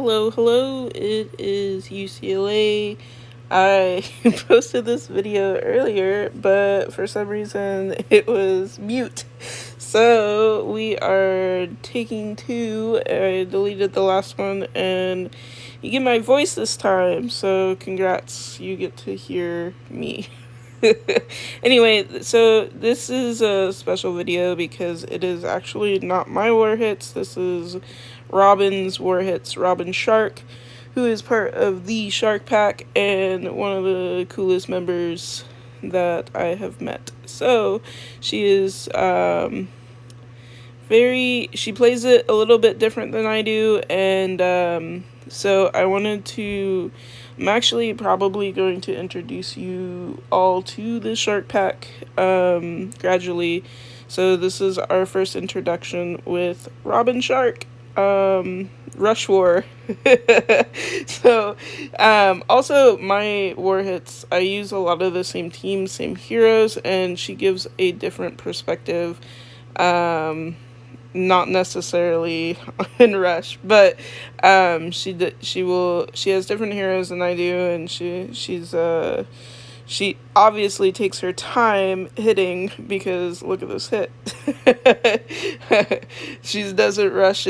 Hello, it is UCLA. I posted this video earlier, but for some reason it was mute. So we are taking two. I deleted the last one, and you get my voice this time. So congrats, you get to hear me. Anyway, so this is a special video because it is actually not my war hits. This is Robin's war hits. Robin Shark, who is part of the Shark Pack and one of the coolest members that I have met. So she is she plays it a little bit different than I do, and so I'm actually probably going to introduce you all to the Shark Pack gradually. So this is our first introduction with Robin Shark, Rush War. So also my war hits, I use a lot of the same teams, same heroes, and she gives a different perspective. Not necessarily in Rush, but she has different heroes than I do, and she obviously takes her time hitting, because look at this hit. She doesn't rush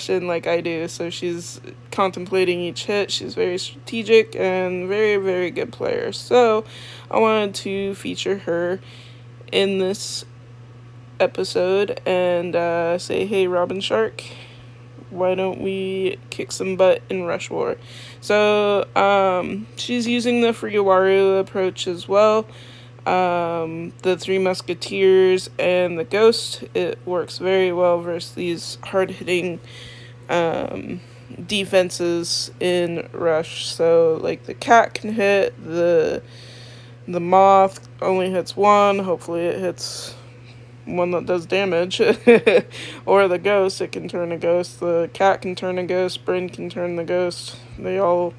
in like I do, so she's contemplating each hit. She's very strategic and very, very good player. So I wanted to feature her in this episode and say, hey, Robin Shark, why don't we kick some butt in Rush War? So she's using the Fuiwaru approach as well. The Three Musketeers and the Ghost, it works very well versus these hard-hitting defenses in Rush. So like the cat can hit, the moth only hits one, hopefully it hits one that does damage. Or the ghost, it can turn a ghost. The cat can turn a ghost. Bryn can turn the ghost. They all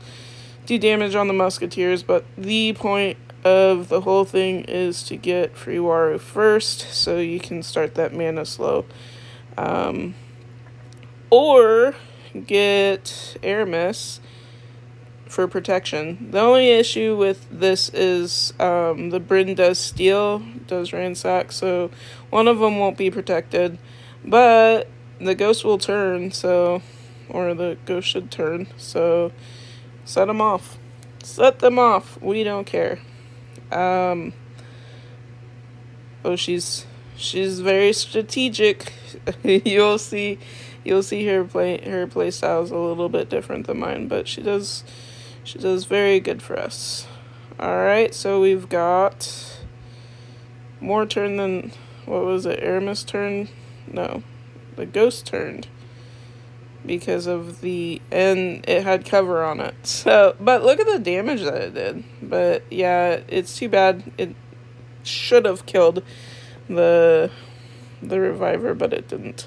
do damage on the musketeers, but the point of the whole thing is to get Fuiwaru first, so you can start that mana slow. Or get Aramis for protection. The only issue with this is the Bryn does steal, does ransack, so one of them won't be protected, but the ghost will turn, or the ghost should turn, so set them off. Set them off. We don't care. Oh, she's very strategic. You'll see her play style is a little bit different than mine, but she does very good for us. Alright, so we've got more turn than, what was it, Aramis turn? No, the ghost turned, because of and it had cover on it. So, but look at the damage that it did. But yeah, it's too bad. It should have killed the reviver, but it didn't.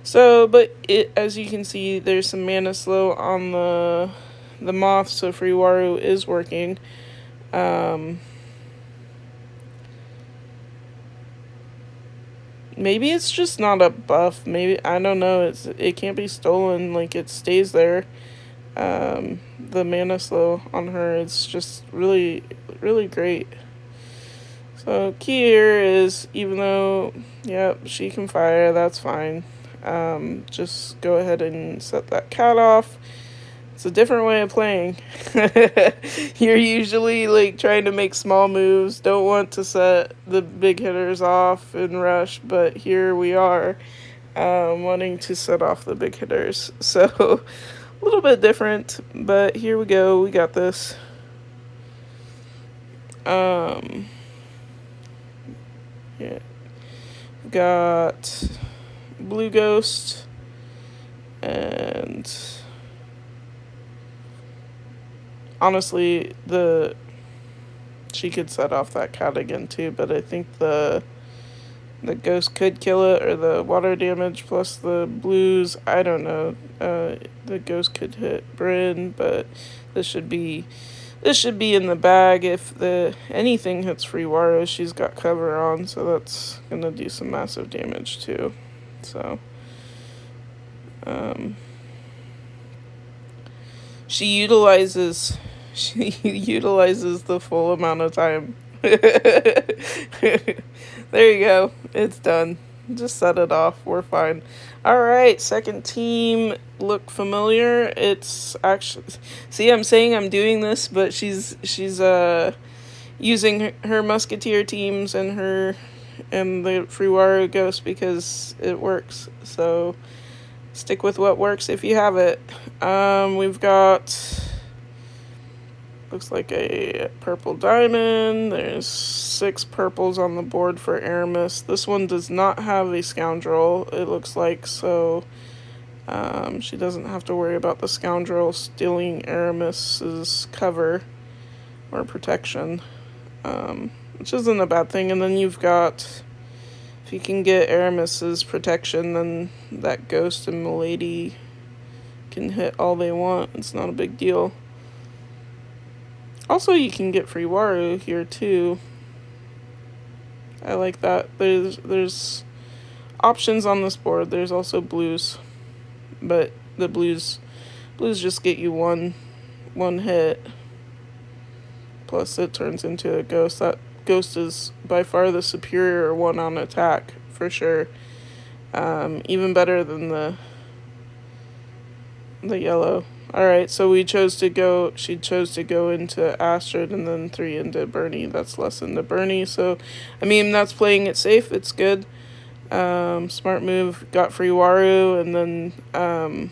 So, but as you can see, there's some mana slow on the moth, so Fuiwaru is working. Maybe it's just not a buff. Maybe, I don't know. It can't be stolen. Like, it stays there. The mana slow on her is just really, really great. So key here is, even though, yep, she can fire, that's fine. Just go ahead and set that cat off. It's a different way of playing. You're usually like trying to make small moves, don't want to set the big hitters off in Rush, but here we are wanting to set off the big hitters. So a little bit different, but here we go. We got this. Yeah. We've got Blue Ghost and honestly, she could set off that cat again too, but I think the ghost could kill it, or the water damage plus the blues. I don't know. The ghost could hit Bryn, but this should be in the bag. If anything hits Fuiwaru, she's got cover on, so that's gonna do some massive damage too. So She utilizes she utilizes the full amount of time. There you go. It's done. Just set it off. We're fine. All right, second team look familiar. It's actually, see, I'm saying I'm doing this, but she's using her musketeer teams and the Freewaru Ghost because it works. So stick with what works if you have it. We've got, looks like a purple diamond. There's 6 purples on the board for Aramis. This one does not have a scoundrel, it looks like, so she doesn't have to worry about the scoundrel stealing Aramis's cover or protection, which isn't a bad thing. And then you've got, if you can get Aramis's protection, then that ghost and Milady can hit all they want. It's not a big deal. Also, you can get Freewaru here too. I like that. There's options on this board. There's also blues, but the blues just get you one hit. Plus, it turns into a ghost. That ghost is by far the superior one on attack for sure. Even better than the yellow. Alright, so she chose to go into Astrid and then 3 into Bernie. That's less into Bernie, so, I mean, that's playing it safe. It's good. Smart move, got Freewaru, and then,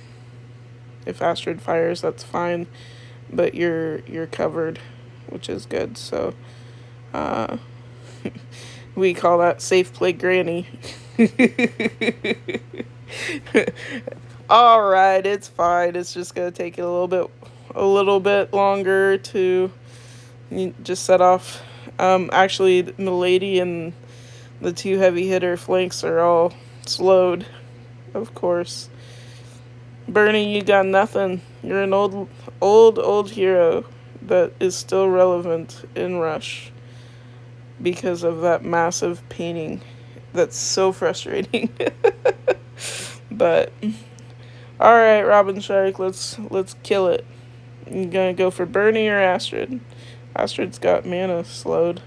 if Astrid fires, that's fine. But you're covered, which is good, so, we call that safe play granny. Alright, it's fine. It's just gonna take it a little bit longer to just set off. Actually, Milady and the 2 heavy hitter flanks are all slowed, of course. Bernie, you got nothing. You're an old hero that is still relevant in Rush because of that massive painting. That's so frustrating. But alright, Robin Shark, let's kill it. You gonna go for Bernie or Astrid? Astrid's got mana slowed.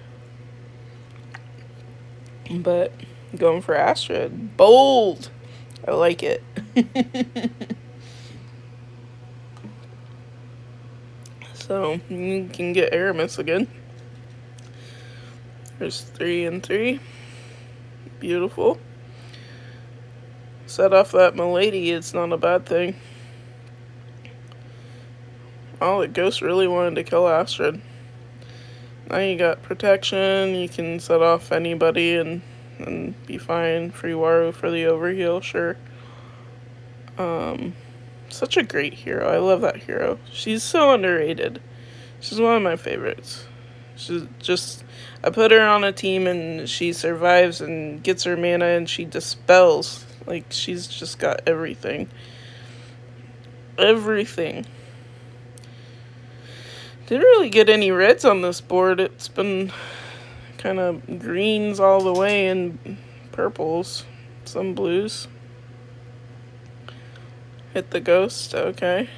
But going for Astrid. Bold! I like it. So you can get Aramis again. There's 3 and 3. Beautiful. Set off that Milady, it's not a bad thing. Oh, the ghost really wanted to kill Astrid. Now you got protection, you can set off anybody and be fine. Freewaru for the overheal, sure. Such a great hero. I love that hero. She's so underrated. She's one of my favorites. She's just, I put her on a team and she survives and gets her mana and she dispels. Like, she's just got everything. Everything. Didn't really get any reds on this board. It's been kind of greens all the way and purples. Some blues. Hit the ghost, okay.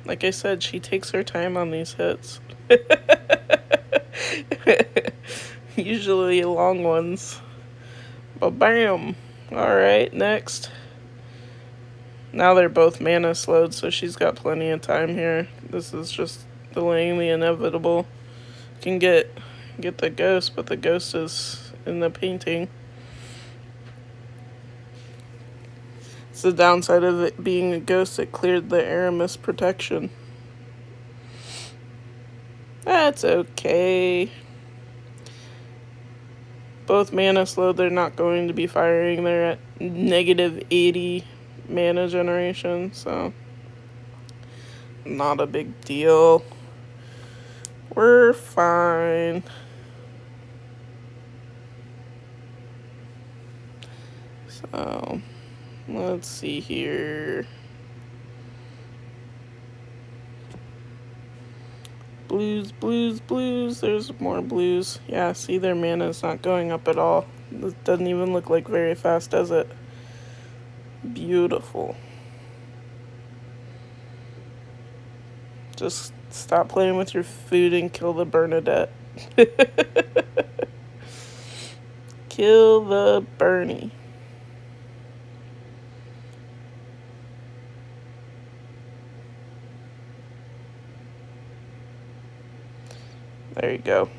Like I said, she takes her time on these hits. Usually long ones. Ba-bam! Alright, next. Now they're both mana slowed, so she's got plenty of time here. This is just delaying the inevitable. Can get the ghost, but the ghost is in the painting. It's the downside of it being a ghost. It cleared the Aramis protection. That's okay. Both mana slowed, they're not going to be firing. They're at negative 80 mana generation, so not a big deal. We're fine. So, let's see here. Blues, blues, blues. There's more blues. Yeah, see, their mana's not going up at all. This doesn't even look like very fast, does it? Beautiful. Just stop playing with your food and kill the Bernadette. Kill the Bernie. There you go.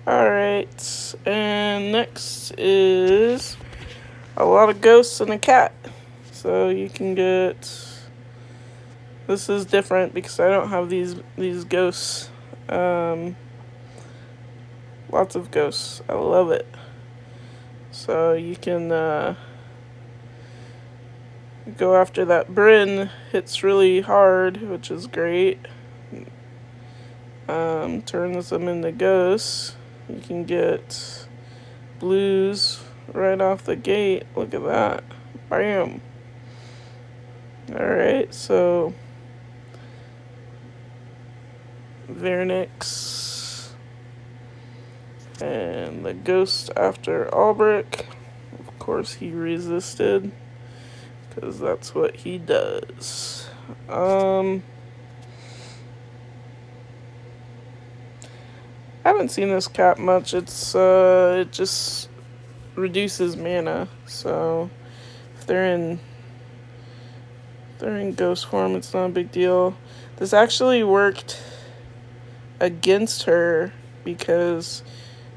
Alright, and next is a lot of ghosts and a cat. So you can get... This is different because I don't have these ghosts. Lots of ghosts. I love it. So you can go after that Bryn. Hits really hard, which is great. Turns them into ghosts. You can get blues right off the gate. Look at that. Bam. Alright, so Vernix and the ghost after Albrecht. Of course he resisted because that's what he does. I haven't seen this cat much. It's it just reduces mana. So if they're in ghost form, it's not a big deal. This actually worked against her because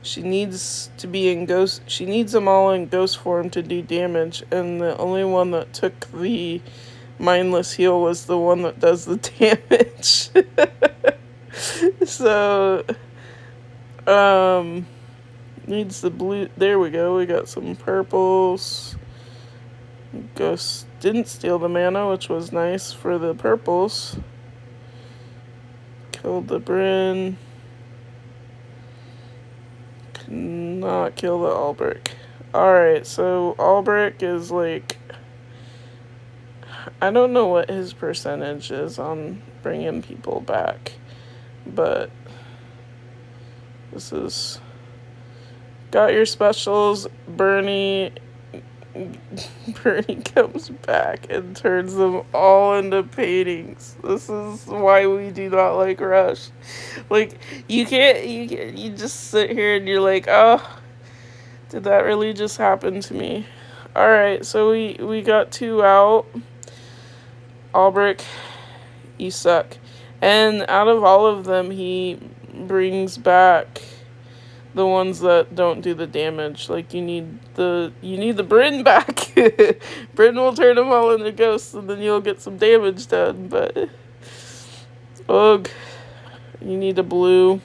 she needs to be in ghost. She needs them all in ghost form to do damage, and the only one that took the mindless heal was the one that does the damage. So needs the blue. There we go. We got some purples. Ghost didn't steal the mana, which was nice for the purples. Killed the Bryn. Could not kill the Albrecht. Alright, so Albrecht is like... I don't know what his percentage is on bringing people back, but this is... Got your specials. Bernie comes back and turns them all into paintings. This is why we do not like Rush. Like, you just sit here and you're like, oh, did that really just happen to me? Alright, so we got 2 out. Albrecht, you suck. And out of all of them, he brings back the ones that don't do the damage. Like, you need the Bryn back. Bryn will turn them all into ghosts, and then you'll get some damage done. But ugh, you need a blue.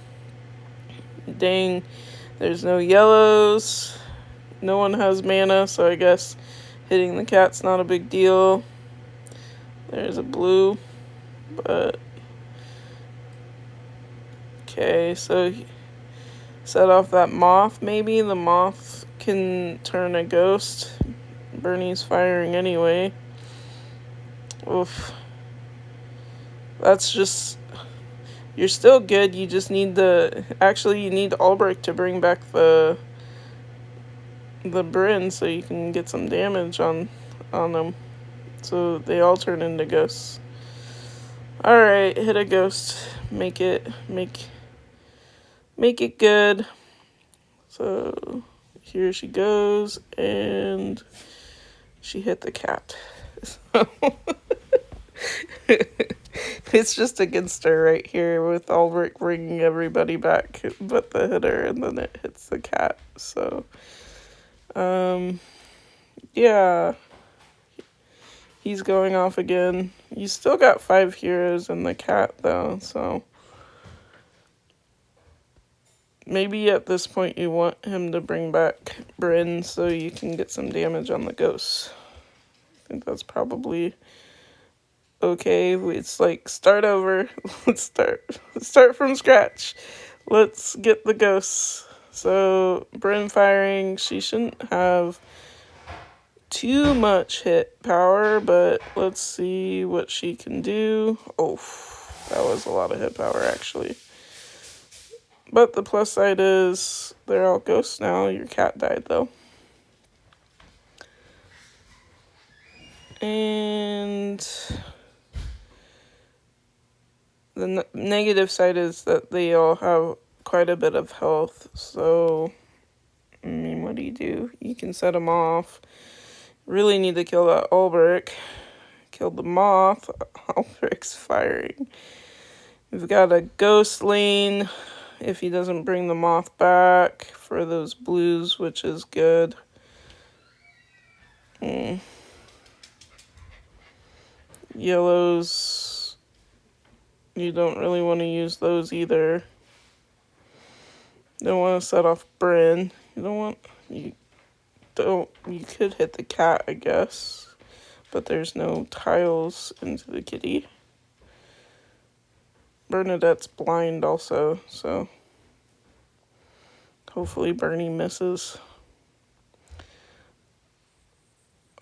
Dang, there's no yellows. No one has mana, so I guess hitting the cat's not a big deal. There's a blue, but okay, so set off that moth, maybe. The moth can turn a ghost. Bernie's firing anyway. Oof. That's just... You're still good, you just need the... Actually, you need Albrecht to bring back the Bryn so you can get some damage on them. So they all turn into ghosts. Alright, hit a ghost. Make it good. So here she goes, and she hit the cat. It's just against her right here with Albrecht bringing everybody back but the hitter, and then it hits the cat. So yeah, he's going off again. You still got 5 heroes in the cat though, so maybe at this point you want him to bring back Bryn so you can get some damage on the ghosts. I think that's probably okay. It's like, start over. Let's start from scratch. Let's get the ghosts. So Bryn firing, she shouldn't have too much hit power, but let's see what she can do. Oh, that was a lot of hit power actually. But the plus side is they're all ghosts now. Your cat died though. And The negative side is that they all have quite a bit of health, so I mean, what do? You can set them off. Really need to kill that Ulbrich. Killed the moth. Ulbrich's firing. We've got a ghost lane if he doesn't bring the moth back for those blues, which is good. Yellows, you don't really want to use those either. Don't want to set off Bryn. You could hit the cat, I guess, but there's no tiles into the kitty. Bernadette's blind also, so hopefully Bernie misses.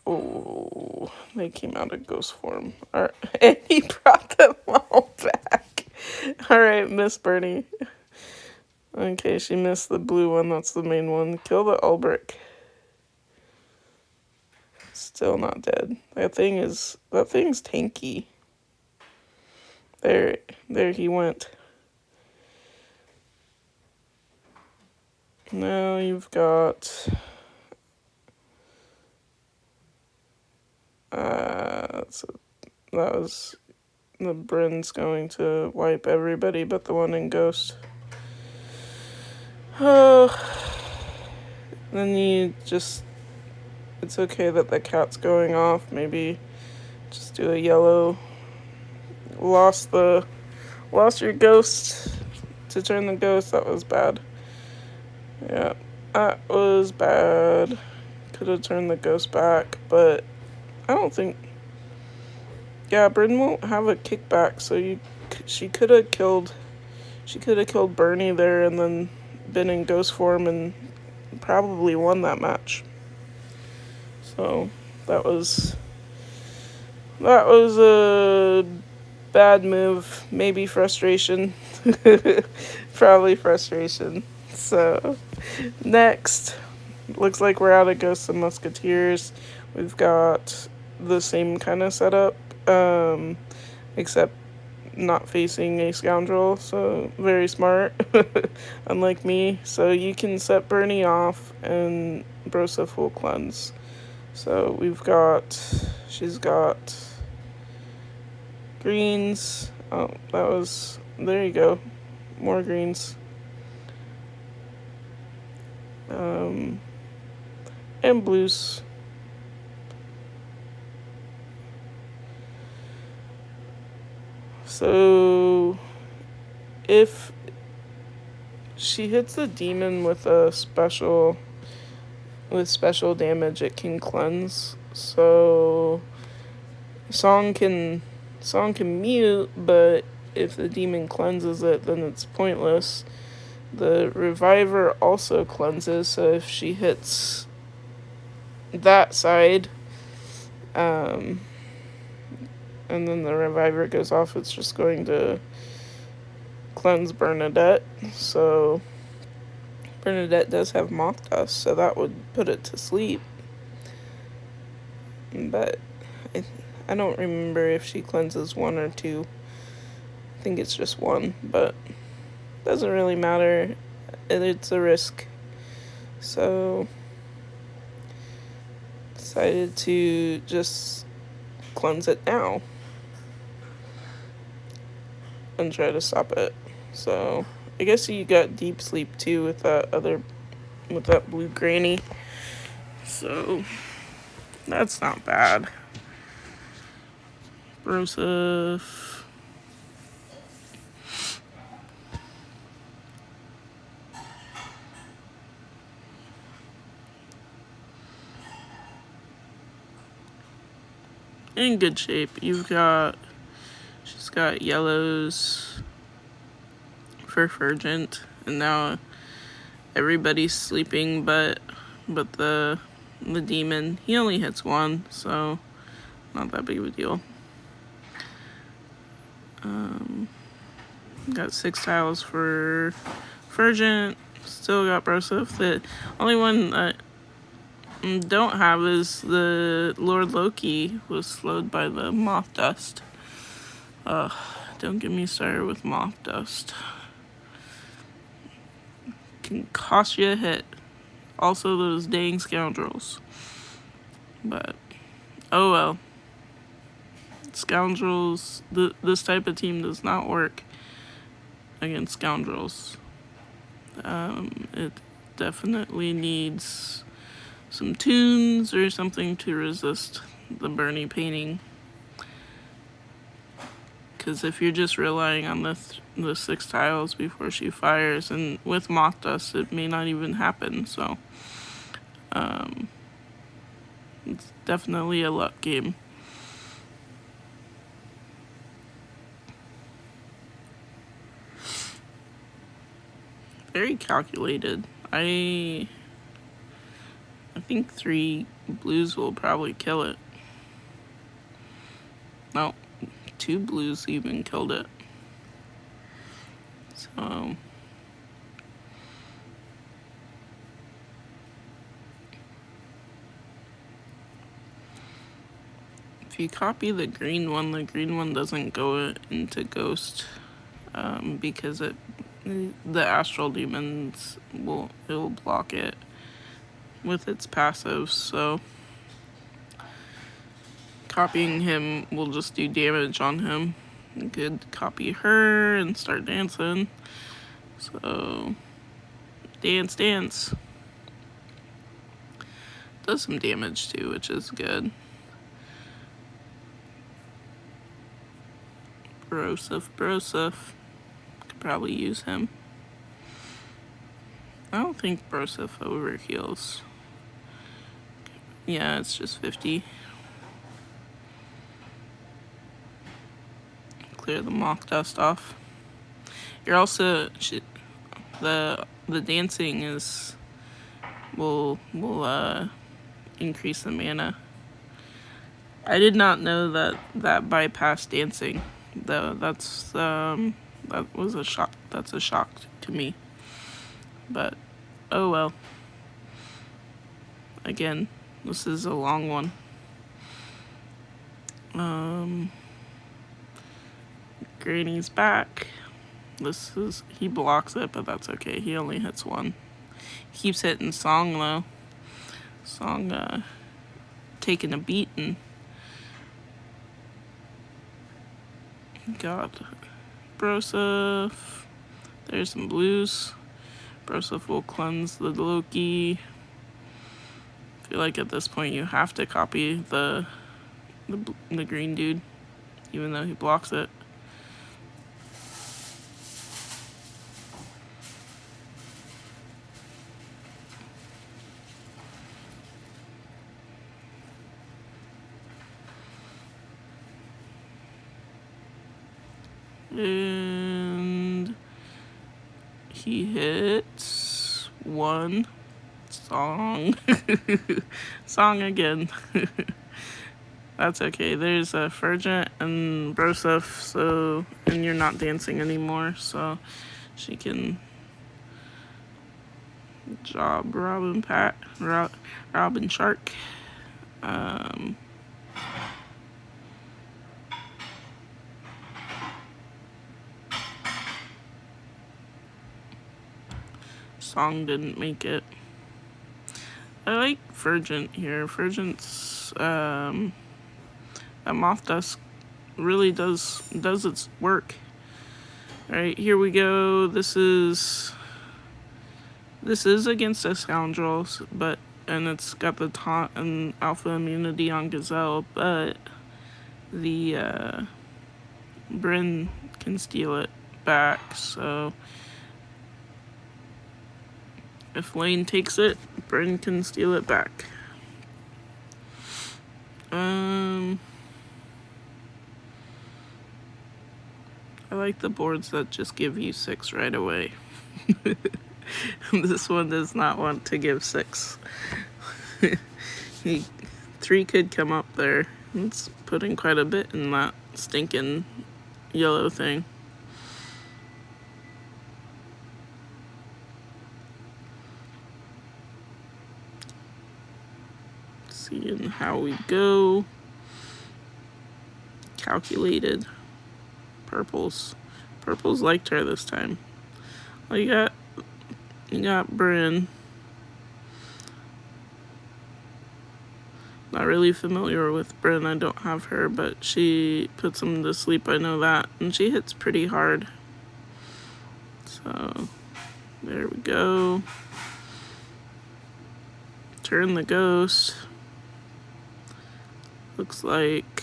Oh, they came out of ghost form. All right. And he brought them all back. All right, Miss Bernie. Okay, she missed the blue one. That's the main one. Kill the Ulbrich. Still not dead. That thing's tanky. There he went. Now you've got that was the Bryn's going to wipe everybody but the one in Ghost. Oh, then it's okay that the cat's going off. Maybe just do a yellow. Lost your ghost to turn the ghost. That was bad. Yeah, that was bad. Could have turned the ghost back, but I don't think. Yeah, Bryn won't have a kickback, so she could have killed Bernie there and then been in ghost form and probably won that match. So that was a bad move. Maybe frustration. Probably frustration. So next, looks like we're out of Ghosts and Musketeers. We've got the same kind of setup, except not facing a scoundrel, so very smart, unlike me. So you can set Bernie off and Broseph will cleanse. So she's got greens. Oh, there you go, more greens. And blues. So if she hits the demon with special damage, it can cleanse. So song can mute, but if the demon cleanses it, then it's pointless. The reviver also cleanses, so if she hits that side, and then the reviver goes off, it's just going to cleanse Bernadette. So Bernadette does have moth dust, so that would put it to sleep. But I don't remember if she cleanses 1 or 2. I think it's just 1, but doesn't really matter. It's a risk. So decided to just cleanse it now and try to stop it. So I guess you got deep sleep too with that blue granny. So that's not bad. Broseph. In good shape. She's got yellows for Fergent, and now everybody's sleeping but the demon. He only hits 1, so not that big of a deal. Got 6 tiles for Fergent. Still got Broseph. The only one that don't have is the Lord Loki was slowed by the moth dust. Don't get me started with moth dust. Can cost you a hit. Also those dang scoundrels. But, oh well. Scoundrels, this type of team does not work against scoundrels. It definitely needs some tunes or something to resist the Bernie painting. Because if you're just relying on the 6 tiles before she fires, and with moth dust, it may not even happen. So, it's definitely a luck game. Very calculated. I think 3 blues will probably kill it. No, 2 blues even killed it. So, if you copy the green one doesn't go into Ghost, because the Astral Demons will block it with its passives. So copying him will just do damage on him. You could copy her and start dancing. So dance. Does some damage too, which is good. Broseph. Could probably use him. I don't think Broseph overheals. Yeah, it's just 50. Clear the moth dust off. You're also the dancing will increase the mana. I did not know that bypassed dancing. That was a shock. That's a shock to me. But oh well. Again, this is a long one. Granny's back. He blocks it, but that's okay. He only hits 1. He keeps hitting Song though. Song taking a beating. God. Broseph. There's some blues. Broseph will cleanse the Loki. I feel like at this point you have to copy the green dude, even though he blocks it. And he hits 1. Song. Song again. That's okay. There's a Fergent and Broseph, and you're not dancing anymore, so she can job Robin Shark. Song didn't make it. I like Fergent here. Fergent's that moth dust really does its work. Alright, here we go. This is against the Scoundrels, and it's got the taunt and alpha immunity on Gazelle, but the Bryn can steal it back, so if Lane takes it, Bryn can steal it back. I like the boards that just give you 6 right away. This one does not want to give 6. 3 could come up there. It's putting quite a bit in that stinking yellow thing. Seeing how we go. Calculated. purples. Purples liked her this time. Well, you got Bryn. Not really familiar with Bryn. I don't have her, but she puts him to sleep. I know that, and she hits pretty hard. So there we go. Turn the ghost. Looks like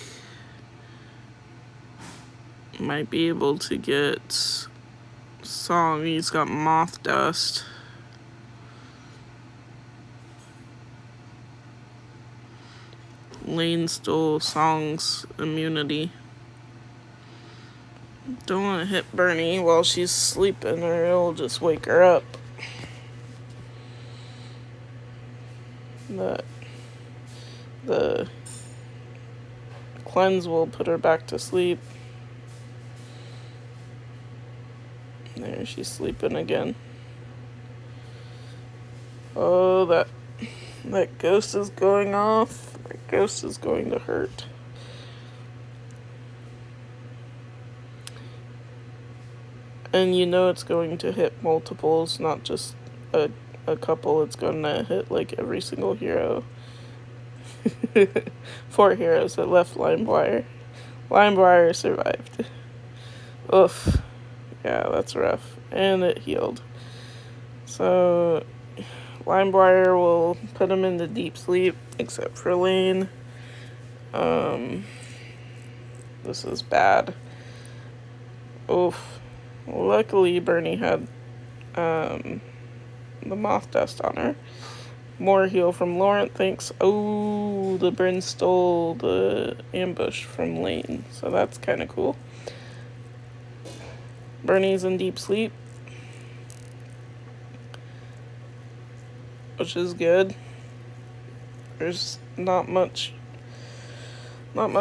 might be able to get Song. He's got moth dust. Lane stole Song's immunity. Don't want to hit Bernie while she's sleeping or it'll just wake her up. The cleanse will put her back to sleep. There, she's sleeping again. Oh, that ghost is going off. That ghost is going to hurt. And you know it's going to hit multiples, not just a couple. It's going to hit like every single hero. 4 heroes that left Limewire. Limewire survived. Oof. Yeah, that's rough. And it healed. So Limewire will put him into deep sleep, except for Lane. This is bad. Oof. Luckily, Bernie had the moth dust on her. More heal from Laurent, thanks. Oh, the Bryn stole the ambush from Lane, so that's kind of cool. Bernie's in deep sleep, which is good. There's not much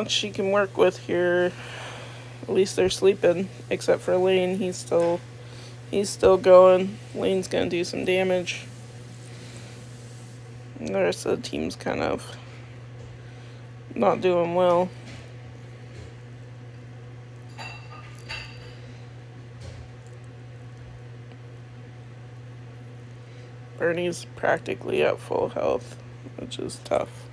she can work with here. At least they're sleeping, except for Lane. He's still going. Lane's gonna do some damage. And the rest of the team's kind of not doing well. Bernie's practically at full health, which is tough.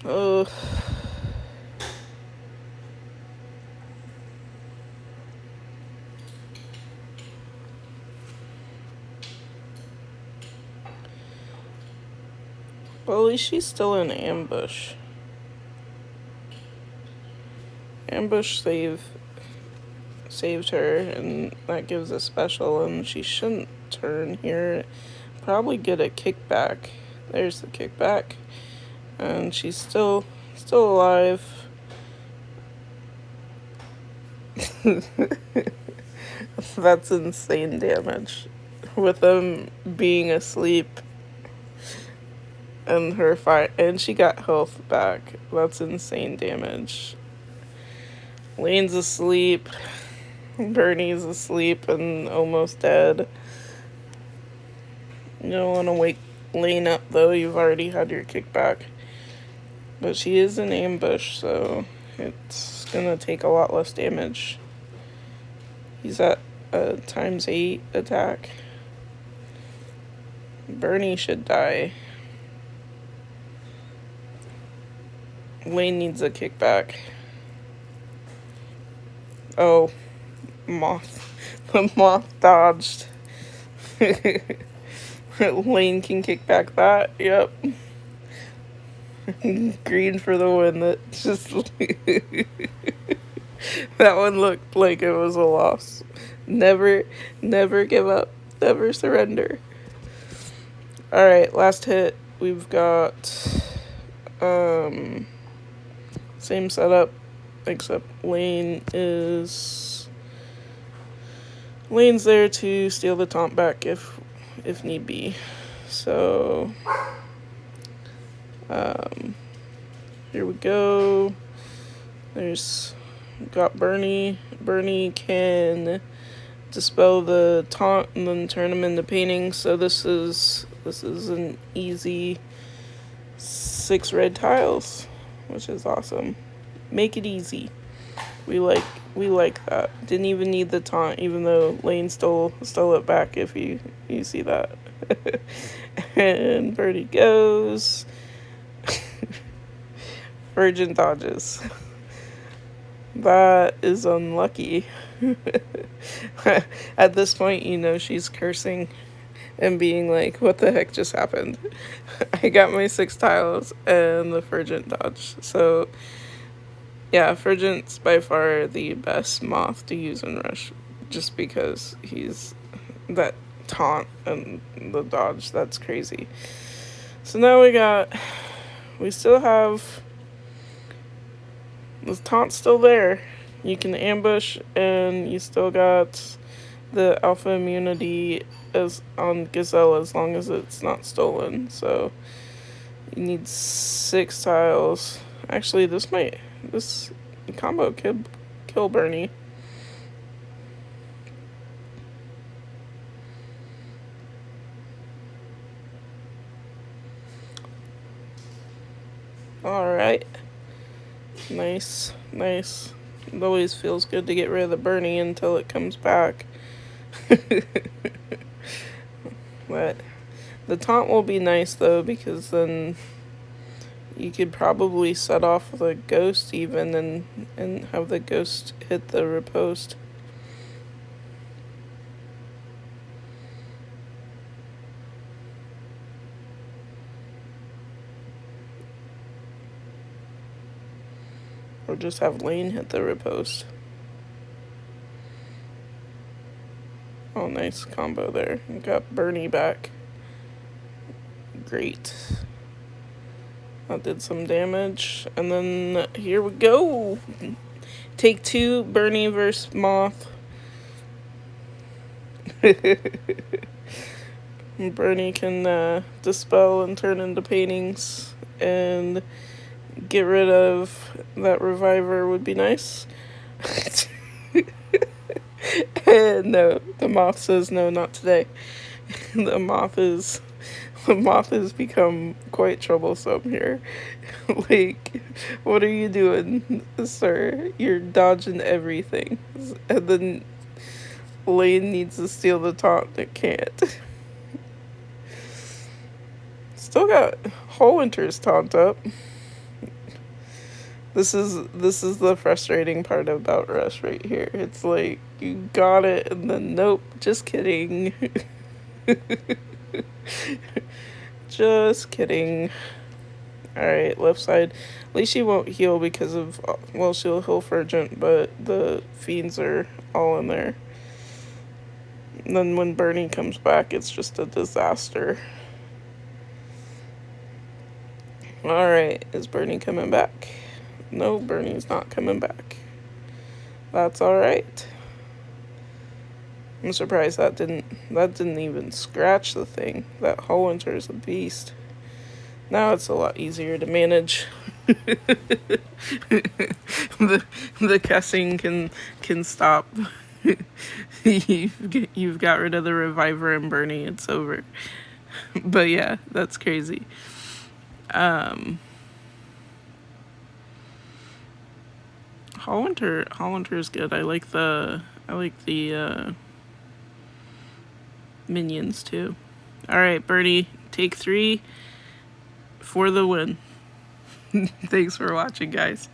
Ugh. Well, at least she's still in ambush. Ambush saved her, and that gives a special, and she shouldn't turn here. Probably get a kickback. There's the kickback. And she's still alive. That's insane damage. With them being asleep and her fight, and she got health back. That's insane damage. Lane's asleep. Bernie's asleep and almost dead. You don't want to wake Lane up though. You've already had your kickback. But she is in ambush, so it's gonna take a lot less damage. He's at a ×8 attack. Bernie should die. Lane needs a kickback. Oh, moth. The moth dodged. Lane can kick back that. Yep. Green for the win. That just that one looked like it was a loss. Never give up. Never surrender. Alright, last hit. We've got same setup, except Lane's there to steal the taunt back if need be. So here we go. Got Bernie. Bernie can dispel the taunt and then turn them into paintings. So this is an easy 6 red tiles, which is awesome. Make it easy. We like that. Didn't even need the taunt, even though Lane stole it back. If you see that. And Birdie goes. Virgin dodges. That is unlucky. At this point, you know she's cursing and being like, what the heck just happened? I got my 6 tiles and the Fergent dodge. So, yeah, Fergent's by far the best moth to use in Rush, just because he's that taunt and the dodge. That's crazy. So now we still have the taunt's still there. You can ambush, and you still got the alpha immunity as on Gazelle as long as it's not stolen. So you need 6 tiles. Actually, this combo could kill Bernie. Alright. Nice. It always feels good to get rid of the Bernie until it comes back. But the taunt will be nice though, because then you could probably set off the ghost even and have the ghost hit the riposte. Or just have Lane hit the riposte. Oh, nice combo there. Got Bernie back. Great. That did some damage. And then here we go. Take 2, Bernie versus Moth. Bernie can dispel and turn into paintings. And get rid of that reviver would be nice. And no, the moth says no, not today. The moth has become quite troublesome here. Like, what are you doing, sir? You're dodging everything. And then Lane needs to steal the taunt, it can't. Still got Whole Winter's taunt up. This is the frustrating part about Rush right here. It's like, you got it, and then nope, just kidding. Just kidding. Alright, left side. At least she won't heal because of, well, she'll heal Fergent, but the fiends are all in there. And then when Bernie comes back, it's just a disaster. Alright, is Bernie coming back? No, Bernie's not coming back. That's alright. I'm surprised that didn't even scratch the thing. That Whole Winter is a beast. Now it's a lot easier to manage. the cussing can stop. You've got rid of the reviver and Bernie, it's over. But yeah, that's crazy. Hollander is good. I like the minions too. Alright, Bernie, take 3 for the win. Thanks for watching, guys.